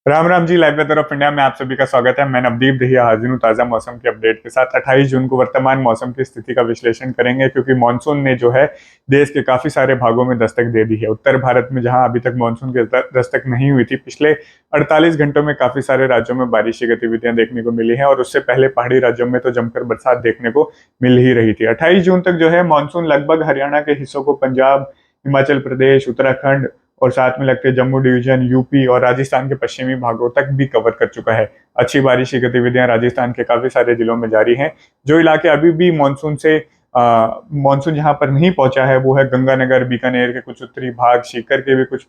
Ram Ram ji. Live weather of India में आप सभी का स्वागत है। मैं नवदीप दहिया हाजिर हूँ ताज़ा मौसम के अपडेट के साथ। 28 जून को वर्तमान मौसम की स्थिति का विश्लेषण करेंगे, क्योंकि मानसून ने जो है देश के काफी सारे भागों में दस्तक दे दी है। उत्तर भारत में जहां अभी तक मानसून की दस्तक नहीं हुई थी, पिछले 48 घंटों में काफी सारे राज्यों में बारिश की गतिविधियां देखने को मिली है, और उससे पहले पहाड़ी राज्यों में तो जमकर बरसात देखने को मिल ही रही थी। 28 जून तक जो है मानसून लगभग हरियाणा के हिस्सों को, पंजाब, हिमाचल प्रदेश, उत्तराखंड और साथ में लगते जम्मू डिवीजन, यूपी और राजस्थान के पश्चिमी भागों तक भी कवर कर चुका है। अच्छी बारिश की गतिविधियां राजस्थान के काफी सारे जिलों में जारी हैं। जो इलाके अभी भी मानसून से मानसून जहां पर नहीं पहुंचा है वो है गंगानगर, बीकानेर के कुछ उत्तरी भाग, सीकर के भी कुछ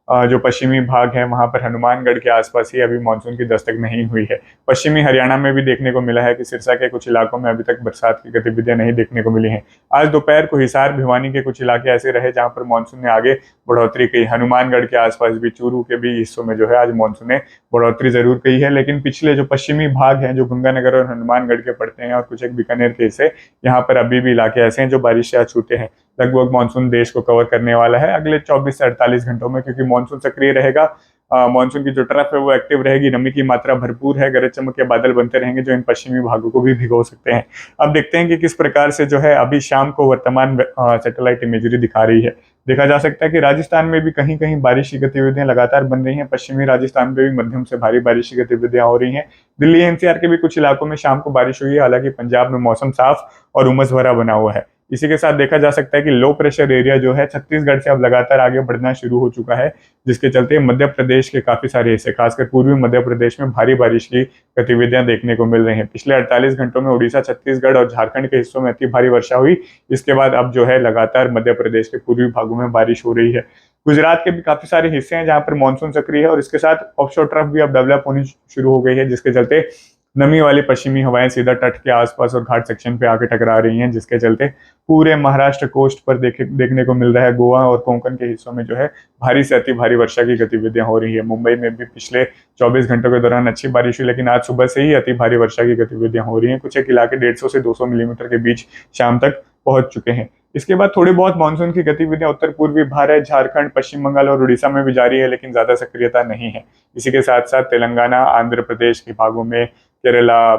जो पश्चिमी भाग है, वहां पर हनुमानगढ़ के आसपास ही अभी मानसून की दस्तक नहीं हुई है। पश्चिमी हरियाणा में भी देखने को मिला है कि सिरसा के कुछ इलाकों में अभी तक बरसात की गतिविधियां नहीं देखने को मिली हैं। आज दोपहर को हिसार, भिवानी के कुछ इलाके ऐसे रहे जहां पर मानसून ने आगे बढ़ोतरी की। हनुमानगढ़ के आसपास भी, चूरू के भी हिस्सों में जो है आज मानसून ने बढ़ोतरी जरूर की है, लेकिन पिछले जो पश्चिमी भाग हैं, जो गंगानगर और हनुमानगढ़ के पड़ते हैं और कुछ एक बीकानेर के हिस्से, यहाँ पर अभी भी इलाके ऐसे हैं जो बारिश से अछूते हैं। लगभग मानसून देश को कवर करने वाला है अगले 24 से 48 घंटों में, क्योंकि मानसून सक्रिय रहेगा। मानसून की जो ट्रफ है वो एक्टिव रहेगी, नमी की मात्रा भरपूर है, गरज चमक के बादल बनते रहेंगे जो इन पश्चिमी भागों को भी भिगो सकते हैं। अब देखते हैं कि किस प्रकार से जो है अभी शाम को वर्तमान सैटेलाइट इमेजरी दिखा रही है। देखा जा सकता है कि राजस्थान में भी कहीं कहीं बारिश की गतिविधियां लगातार बन रही हैं। पश्चिमी राजस्थान में भी मध्यम से भारी बारिश की गतिविधियां हो रही हैं। दिल्ली एनसीआर के भी कुछ इलाकों में शाम को बारिश हुई है। हालांकि पंजाब में मौसम साफ और उमस भरा बना हुआ है। इसी के साथ देखा जा सकता है कि लो प्रेशर एरिया जो है छत्तीसगढ़ से अब लगातार आगे बढ़ना शुरू हो चुका है, जिसके चलते मध्य प्रदेश के काफी सारे हिस्से, खासकर पूर्वी मध्य प्रदेश में भारी बारिश की गतिविधियां देखने को मिल रही हैं। पिछले 48 घंटों में उड़ीसा, छत्तीसगढ़ और झारखंड के हिस्सों में अति भारी वर्षा हुई। इसके बाद अब जो है लगातार मध्य प्रदेश के पूर्वी भागों में बारिश हो रही है। गुजरात के भी काफी सारे हिस्से हैं जहां पर मानसून सक्रिय है, और इसके साथ ऑफशोर ट्रफ भी अब डेवलप होनी शुरू हो गई है, जिसके चलते नमी वाली पश्चिमी हवाएं सीधा तट के आसपास और घाट सेक्शन पे आके टकरा रही हैं, जिसके चलते पूरे महाराष्ट्र कोस्ट पर देखने को मिल रहा है। गोवा और कोंकण के हिस्सों में जो है भारी से अति भारी वर्षा की गतिविधियां हो रही है। मुंबई में भी पिछले 24 घंटों के दौरान अच्छी बारिश हुई, लेकिन आज सुबह से ही अति भारी वर्षा की गतिविधियां हो रही हैं। कुछ एक इलाके 150 से 200 मिलीमीटर के बीच शाम तक पहुंच चुके हैं। इसके बाद थोड़ी बहुत मानसून की गतिविधियां उत्तर पूर्वी भारत, झारखंड, पश्चिम बंगाल और उड़ीसा में भी जारी है, लेकिन ज्यादा सक्रियता नहीं है। इसी के साथ साथ तेलंगाना, आंध्र प्रदेश के भागों में, केरला,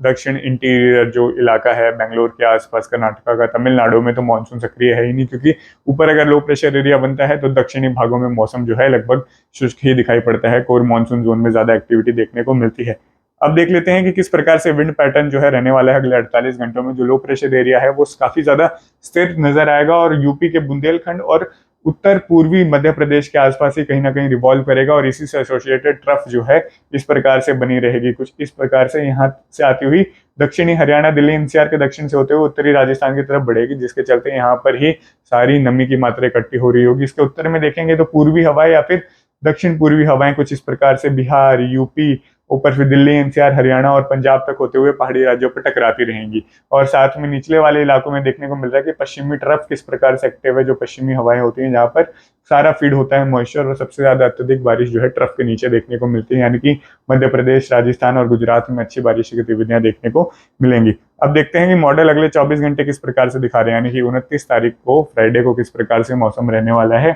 दक्षिण इंटीरियर जो इलाका है बेंगलोर के आसपास, कर्नाटका का, तमिलनाडु में तो मानसून सक्रिय है ही नहीं, क्योंकि ऊपर अगर लो प्रेशर एरिया बनता है तो दक्षिणी भागों में मौसम जो है लगभग शुष्क ही दिखाई पड़ता है। कोर मानसून जोन में ज्यादा एक्टिविटी देखने को मिलती है। अब देख लेते हैं कि किस प्रकार से विंड पैटर्न जो है रहने वाला है अगले 48 घंटों में। जो लो प्रेशर एरिया है वो काफी ज्यादा स्थिर नजर आएगा, और यूपी के बुंदेलखंड और उत्तर पूर्वी मध्य प्रदेश के आसपास ही कहीं ना कहीं रिवॉल्व करेगा, और इसी से एसोसिएटेड ट्रफ जो है इस प्रकार से बनी रहेगी। कुछ इस प्रकार से यहाँ से आती हुई दक्षिणी हरियाणा, दिल्ली एनसीआर के दक्षिण से होते हुए उत्तरी राजस्थान की तरफ बढ़ेगी, जिसके चलते यहाँ पर ही सारी नमी की मात्रा इकट्ठी हो रही होगी। इसके उत्तर में देखेंगे तो पूर्वी हवाएं या फिर दक्षिण पूर्वी हवाएं कुछ इस प्रकार से बिहार, यूपी, ऊपर फिर दिल्ली एनसीआर, हरियाणा और पंजाब तक होते हुए पहाड़ी राज्यों पर टकराती रहेंगी। और साथ में निचले वाले इलाकों में देखने को मिल रहा है कि पश्चिमी ट्रफ किस प्रकार से एक्टिव है। जो पश्चिमी हवाएं होती हैं जहाँ पर सारा फीड होता है मॉइस्चर, और सबसे ज्यादा अत्यधिक बारिश जो है ट्रफ के नीचे देखने को मिलती है, यानी कि मध्य प्रदेश, राजस्थान और गुजरात में अच्छी बारिश की गतिविधियां देखने को मिलेंगी। अब देखते हैं कि मॉडल अगले 24 घंटे किस प्रकार से दिखा रहे हैं, यानी कि 29 तारीख को, फ्राइडे को, किस प्रकार से मौसम रहने वाला है।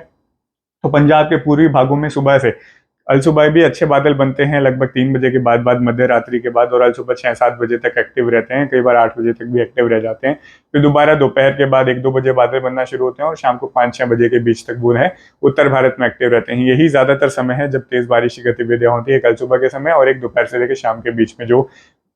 तो पंजाब के पूर्वी भागों में सुबह से अल सुबह भी अच्छे बादल बनते हैं, लगभग 3 बजे के बाद बाद मध्य रात्रि के बाद, और अल सुबह 6-7 बजे तक एक्टिव रहते हैं, कई बार 8 बजे तक भी एक्टिव रह जाते हैं। फिर दोबारा दोपहर के बाद 1-2 बजे बादल बनना शुरू होते हैं, और शाम को 5-6 बजे के बीच तक वो है उत्तर भारत में एक्टिव रहते हैं। यही ज्यादातर समय है जब तेज बारिश की गतिविधियां होती है, कल सुबह के समय और एक दोपहर से लेकर शाम के बीच में, जो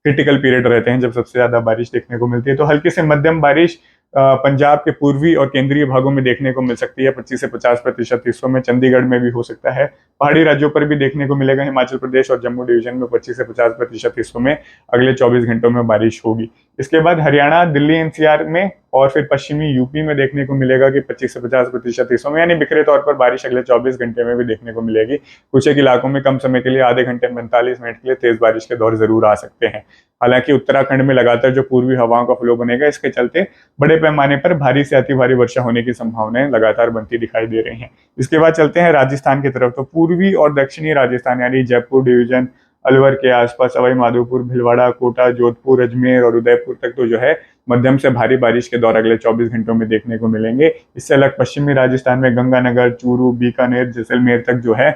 क्रिटिकल पीरियड रहते हैं जब सबसे ज्यादा बारिश देखने को मिलती है। तो हल्की से मध्यम बारिश पंजाब के पूर्वी और केंद्रीय भागों में देखने को मिल सकती है, 25 से 50% हिस्सों में। चंडीगढ़ में भी हो सकता है। पहाड़ी राज्यों पर भी देखने को मिलेगा, हिमाचल प्रदेश और जम्मू डिवीजन में 25 से 50% हिस्सों में अगले 24 घंटों में बारिश होगी। इसके बाद हरियाणा, दिल्ली एनसीआर में और फिर पश्चिमी यूपी में देखने को मिलेगा कि 25 से 50% हिस्सों में, यानी बिखरे तौर पर बारिश अगले 24 घंटे में भी देखने को मिलेगी। कुछ एक इलाकों में कम समय के लिए, आधे घंटे 45 मिनट के लिए तेज बारिश के दौर जरूर आ सकते हैं। हालांकि उत्तराखंड में लगातार जो पूर्वी हवाओं का फ्लो बनेगा, इसके चलते बड़े पैमाने पर भारी से अति भारी वर्षा होने की संभावनाएं लगातार बनती दिखाई दे रही हैं। इसके बाद चलते हैं राजस्थान की तरफ। तो पूर्वी और दक्षिणी राजस्थान यानी जयपुर डिवीजन, अलवर के आसपास, सवाई माधोपुर, भीलवाड़ा, कोटा, जोधपुर, अजमेर और उदयपुर तक तो जो है मध्यम से भारी बारिश के दौर अगले 24 घंटों में देखने को मिलेंगे। इससे अलग पश्चिमी राजस्थान में गंगानगर, चूरू, बीकानेर, जैसलमेर तक जो है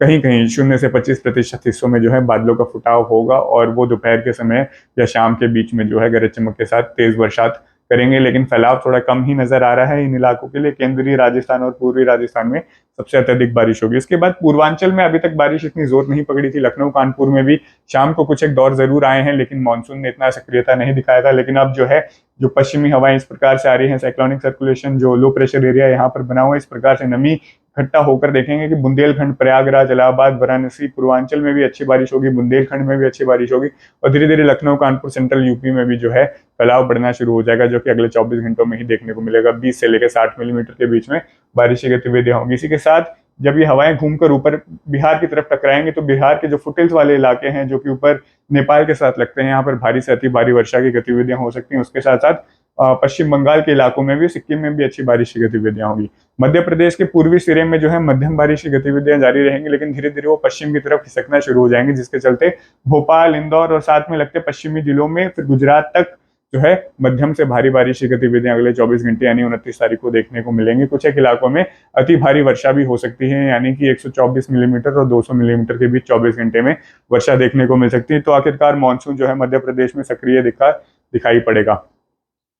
कहीं कहीं 0 से 25% हिस्सों में जो है बादलों का फुटाव होगा और वो दोपहर के समय या शाम के बीच में जो है गरज चमक के साथ तेज बरसात करेंगे, लेकिन फैलाव थोड़ा कम ही नजर आ रहा है इन इलाकों के लिए। केंद्रीय राजस्थान और पूर्वी राजस्थान में सबसे अत्यधिक बारिश होगी। इसके बाद पूर्वांचल में अभी तक बारिश इतनी जोर नहीं पकड़ी थी। लखनऊ कानपुर में भी शाम को कुछ एक दौर जरूर आए हैं, लेकिन मानसून ने इतना सक्रियता नहीं दिखाया था। लेकिन अब जो है जो पश्चिमी हवाएं इस प्रकार से आ रही हैं, साइक्लोनिक सर्कुलेशन जो लो प्रेशर एरिया यहाँ पर बना हुआ है, इस प्रकार से नमी इकट्ठा होकर देखेंगे कि बुंदेलखंड, प्रयागराज, इलाहाबाद, वाराणसी, पूर्वांचल में भी अच्छी बारिश होगी, बुंदेलखंड में भी अच्छी बारिश होगी और धीरे धीरे लखनऊ कानपुर सेंट्रल यूपी में भी जो है फैलाव बढ़ना शुरू हो जाएगा, जो कि अगले 24 घंटों में ही देखने को मिलेगा। 20 से लेकर 60 मिलीमीटर के बीच में बारिश की गतिविधियां होंगी। इसी के साथ जब ये हवाएं घूमकर ऊपर बिहार की तरफ टकराएंगे तो बिहार के जो फुटिल्स वाले इलाके हैं जो कि ऊपर नेपाल के साथ लगते हैं, यहाँ पर भारी से अति भारी वर्षा की गतिविधियां हो सकती हैं। उसके साथ साथ पश्चिम बंगाल के इलाकों में भी, सिक्किम में भी अच्छी बारिश की गतिविधियां होंगी। मध्य प्रदेश के पूर्वी सिरे में जो है मध्यम बारिश की गतिविधियां जारी रहेंगी, लेकिन धीरे धीरे वो पश्चिम की तरफ खिसकना शुरू हो जाएंगे, जिसके चलते भोपाल, इंदौर और साथ में लगते पश्चिमी जिलों में फिर गुजरात तक जो है मध्यम से भारी बारिश की गतिविधियां अगले 24 घंटे यानी 29 तारीख को देखने को मिलेंगी। कुछ एक इलाकों में अति भारी वर्षा भी हो सकती है, यानी कि 124 मिलीमीटर और 200 मिलीमीटर के बीच 24 घंटे में वर्षा देखने को मिल सकती है। तो आखिरकार मानसून जो है मध्य प्रदेश में सक्रिय दिखाई पड़ेगा।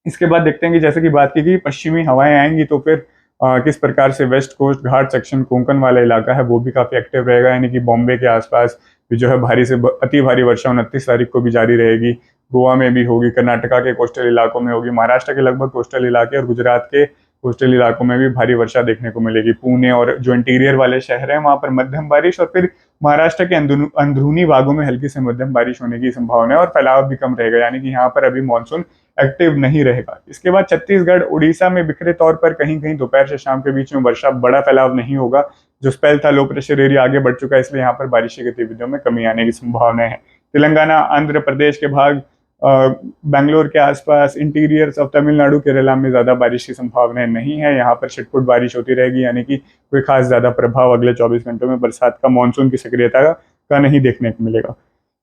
इसके बाद देखते हैं कि जैसे कि बात की गई पश्चिमी हवाएं आएंगी तो फिर किस प्रकार से वेस्ट कोस्ट घाट सेक्शन कोंकण वाला इलाका है वो भी काफी एक्टिव रहेगा, यानी कि बॉम्बे के आसपास भी जो है भारी से अति भारी वर्षा 29 तारीख को भी जारी रहेगी। गोवा में भी होगी, कर्नाटका के कोस्टल इलाकों में होगी, महाराष्ट्र के लगभग कोस्टल इलाके और गुजरात के कोस्टल इलाकों में भी भारी वर्षा देखने को मिलेगी। पुणे और जो इंटीरियर वाले शहर हैं वहां पर मध्यम बारिश और फिर महाराष्ट्र के अंदरूनी भागों में हल्की से मध्यम बारिश होने की संभावना है और फैलाव भी कम रहेगा, यानी कि यहाँ पर अभी मानसून एक्टिव नहीं रहेगा। इसके बाद छत्तीसगढ़, उड़ीसा में बिखरे तौर पर कहीं कहीं दोपहर से शाम के बीच में वर्षा, बड़ा फैलाव नहीं होगा। जो स्पेल था लो प्रेशर एरिया आगे बढ़ चुका है, इसलिए यहाँ पर बारिश की गतिविधियों में कमी आने की संभावना है। तेलंगाना, आंध्र प्रदेश के भाग, बैंगलोर के आसपास, इंटीरियर ऑफ तमिलनाडु, केरला में ज्यादा बारिश की संभावनाएं नहीं है। यहाँ पर छिटपुट बारिश होती रहेगी, यानी कि कोई खास ज्यादा प्रभाव अगले 24 घंटों में बरसात का, मानसून की सक्रियता का नहीं देखने को मिलेगा।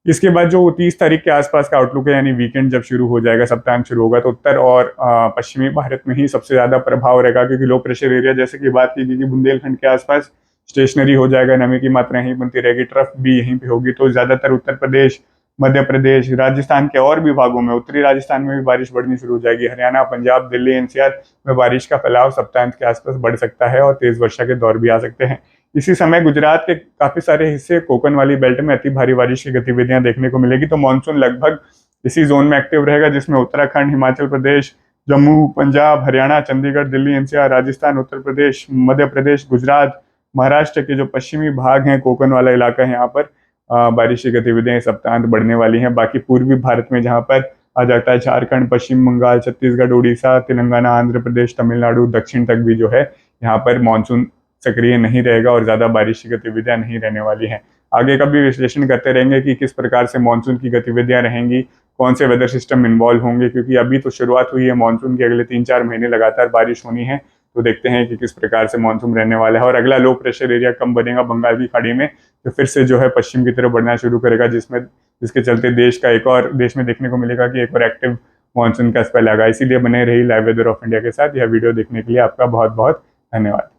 इसके बाद जो 30 तारीख के आसपास का आउटलुक है, यानी वीकेंड जब शुरू हो जाएगा, सप्ताहांत शुरू होगा, तो उत्तर और पश्चिमी भारत में ही सबसे ज्यादा प्रभाव रहेगा, क्योंकि लो प्रेशर एरिया जैसे कि बात की गई कि बुंदेलखंड के आसपास स्टेशनरी हो जाएगा, नमी की मात्रा यहीं बनती रहेगी, ट्रफ भी यहीं पे होगी। तो ज्यादातर उत्तर प्रदेश, मध्य प्रदेश, राजस्थान के और भी भागों में, उत्तरी राजस्थान में भी बारिश बढ़नी शुरू हो जाएगी। हरियाणा, पंजाब, दिल्ली, एनसीआर में बारिश का फैलाव सप्ताहांत के आसपास बढ़ सकता है और तेज वर्षा के दौर भी आ सकते हैं। इसी समय गुजरात के काफी सारे हिस्से, कोकण वाली बेल्ट में अति भारी बारिश की गतिविधियां देखने को मिलेगी। तो मानसून लगभग इसी जोन में एक्टिव रहेगा, जिसमें उत्तराखंड, हिमाचल प्रदेश, जम्मू, पंजाब, हरियाणा, चंडीगढ़, दिल्ली, एनसीआर, राजस्थान, उत्तर प्रदेश, मध्य प्रदेश, गुजरात, महाराष्ट्र के जो पश्चिमी भाग हैं, कोकण वाला इलाका है, यहाँ पर बारिश की गतिविधियां इस सप्ताहांत बढ़ने वाली हैं। बाकी पूर्वी भारत में जहाँ पर आ जाता है झारखंड, पश्चिम बंगाल, छत्तीसगढ़, उड़ीसा, तेलंगाना, आंध्र प्रदेश, तमिलनाडु, दक्षिण तक भी जो है यहाँ पर मानसून सक्रिय नहीं रहेगा और ज्यादा बारिश की गतिविधियां नहीं रहने वाली हैं। आगे का भी विश्लेषण करते रहेंगे कि किस प्रकार से मानसून की गतिविधियां रहेंगी, कौन से वेदर सिस्टम इन्वॉल्व होंगे, क्योंकि अभी तो शुरुआत हुई है मानसून की, अगले 3-4 महीने लगातार बारिश होनी है। तो देखते हैं कि किस प्रकार से मानसून रहने वाला है। और अगला लो प्रेशर एरिया कब बनेगा बंगाल की खाड़ी में, तो फिर से जो है पश्चिम की तरफ बढ़ना शुरू करेगा, जिसके चलते देश में देखने को मिलेगा कि एक और एक्टिव मानसून का स्पेल आएगा। इसीलिए बने रही लाइव वेदर ऑफ इंडिया के साथ। यह वीडियो देखने के लिए आपका बहुत बहुत धन्यवाद।